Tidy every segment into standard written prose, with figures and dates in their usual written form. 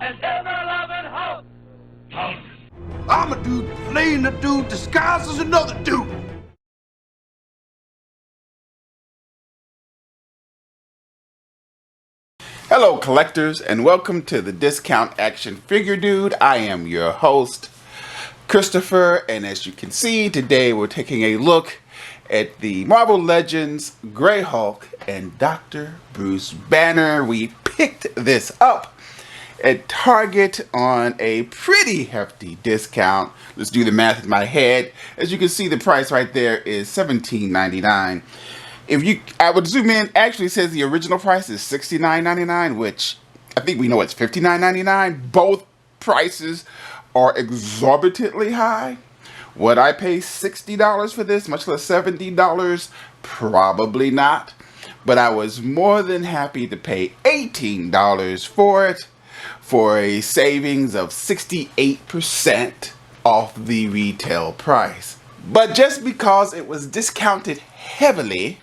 and ever-loving Hulk. Hulk. I'm a dude playing a dude disguised as another dude. Hello collectors, and welcome to the Discount Action Figure Dude. I am your host, Christopher, and as you can see, today we're taking a look at the Marvel Legends Grey Hulk and Dr. Bruce Banner. We picked this up at Target on a pretty hefty discount. Let's do the math in my head. As you can see, the price right there is $17.99. I would zoom in, actually it says the original price is $69.99, which I think we know it's $59.99. Both prices are exorbitantly high. Would I pay $60 for this, much less $70? Probably not. But I was more than happy to pay $18 for it, for a savings of 68% off the retail price. But just because it was discounted heavily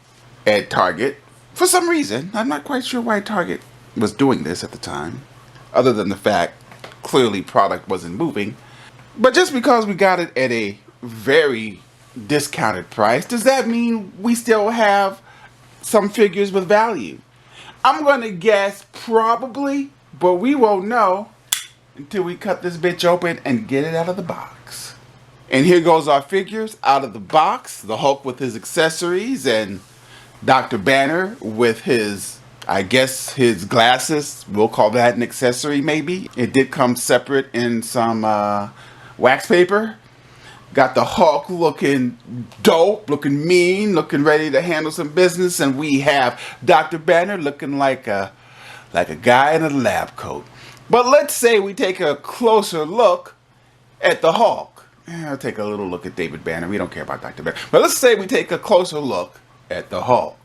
at Target, for some reason, I'm not quite sure why Target was doing this at the time, other than the fact clearly product wasn't moving. But just because we got it at a very discounted price, does that mean we still have some figures with value? I'm gonna guess probably, but we won't know until we cut this bitch open and get it out of the box. And here goes our figures out of the box. The Hulk with his accessories, and Dr. Banner with his, I guess, his glasses. We'll call that an accessory maybe. It did come separate in some wax paper. Got the Hulk looking dope, looking mean, looking ready to handle some business. And we have Dr. Banner looking like a guy in a lab coat. But let's say we take a closer look at the Hulk. I'll take a little look at David Banner. We don't care about Dr. Banner. But let's say we take a closer look at the Hulk.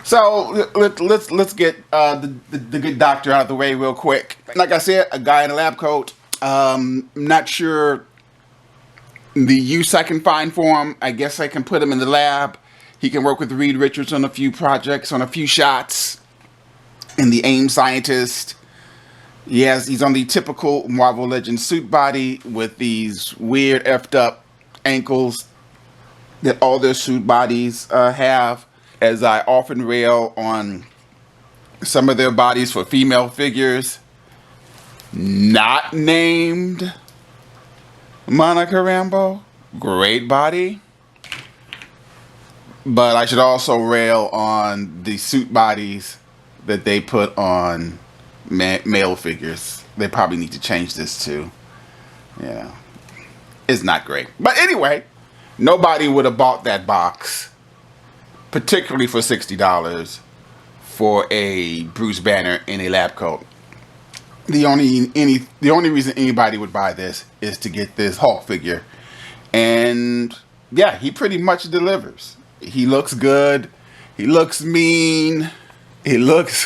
So let's get the good doctor out of the way real quick. Like I said, a guy in a lab coat. Not sure the use I can find for him. I guess I can put him in the lab. He can work with Reed Richards on a few projects, on a few shots. And the AIM scientist. Yes, he's on the typical Marvel Legends suit body with these weird effed up ankles that all their suit bodies have. As I often rail on some of their bodies for female figures not named Monica Rambeau. Great body. But I should also rail on the suit bodies that they put on male figures. They probably need to change this too. Yeah. It's not great. But anyway, nobody would have bought that box, particularly for $60 for a Bruce Banner in a lab coat. The only reason anybody would buy this is to get this Hulk figure. And yeah, he pretty much delivers. He looks good. He looks mean. He looks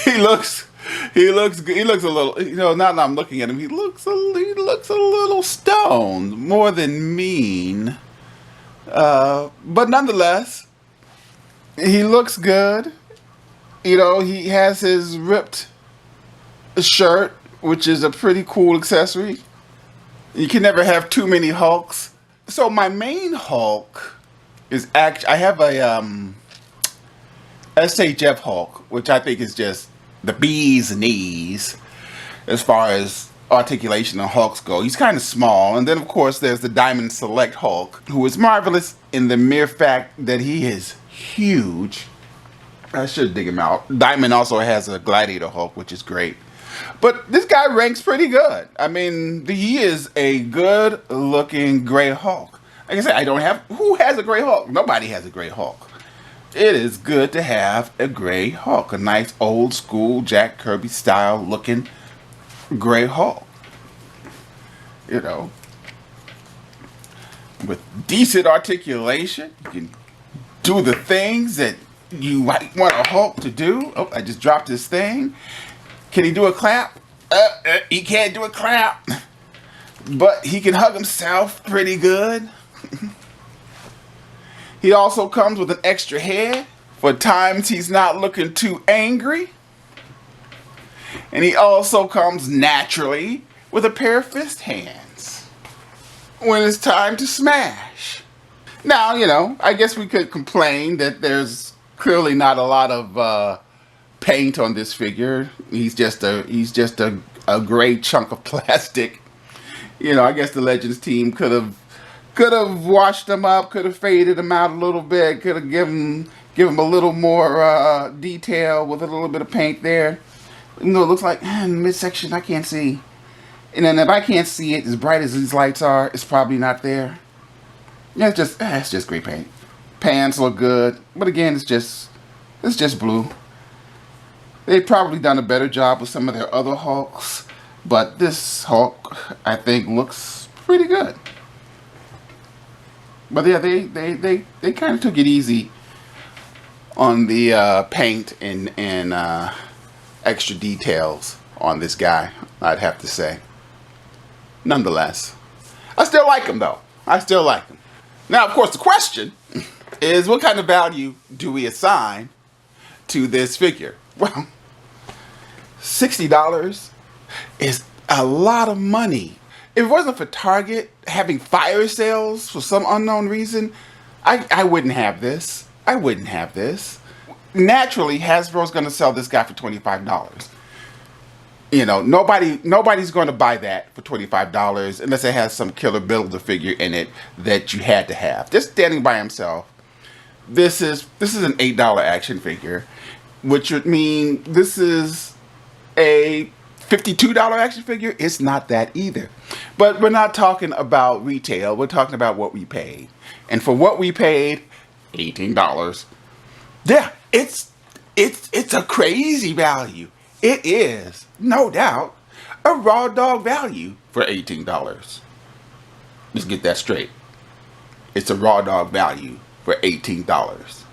good. He looks a little, now that I'm looking at him, he looks a little stoned, more than mean. But nonetheless, he looks good. He has his ripped shirt, which is a pretty cool accessory. You can never have too many Hulks. So my main Hulk is I have a SHF Hulk, which I think is just the bee's knees as far as articulation of Hulks go. He's kind of small. And then, of course, there's the Diamond Select Hulk, who is marvelous in the mere fact that he is huge. I should dig him out. Diamond also has a Gladiator Hulk, which is great. But this guy ranks pretty good. I mean, he is a good-looking Gray Hulk. Like I said, I don't have... Who has a Gray Hulk? Nobody has a Gray Hulk. It is good to have a Gray Hulk. A nice old-school Jack Kirby-style looking Gray Hulk. You know. With decent articulation. You can do the things that you might want a Hulk to do. Oh, I just dropped this thing. Can he do a clap? He can't do a clap. But he can hug himself pretty good. He also comes with an extra head for times he's not looking too angry. And he also comes naturally with a pair of fist hands when it's time to smash. Now, you know, I guess we could complain that there's clearly not a lot of paint on this figure. He's just a gray chunk of plastic. You know, I guess the Legends team could have washed him up, could have faded him out a little bit, could have given him a little more detail with a little bit of paint there. You know, it looks like in the midsection I can't see. And then if I can't see it as bright as these lights are, it's probably not there. Yeah, it's just great paint. Pants look good, but again, it's just blue. They've probably done a better job with some of their other Hulks, but this Hulk, I think, looks pretty good. But yeah, they kind of took it easy on the paint and extra details on this guy, I'd have to say. Nonetheless, I still like him though. I still like him. Now, of course, the question is, what kind of value do we assign to this figure? Well, $60 is a lot of money. If it wasn't for Target having fire sales for some unknown reason, I wouldn't have this. I wouldn't have this. Naturally, Hasbro's going to sell this guy for $25. You know, nobody's going to buy that for $25 unless it has some killer Builder figure in it that you had to have. Just standing by himself, this is an $8 action figure, which would mean this is a $52 action figure. It's not that either. But we're not talking about retail. We're talking about what we paid. And for what we paid, $18. Yeah, it's a crazy value. It is, no doubt, a raw dog value for $18. Let's get that straight. It's a raw dog value for $18.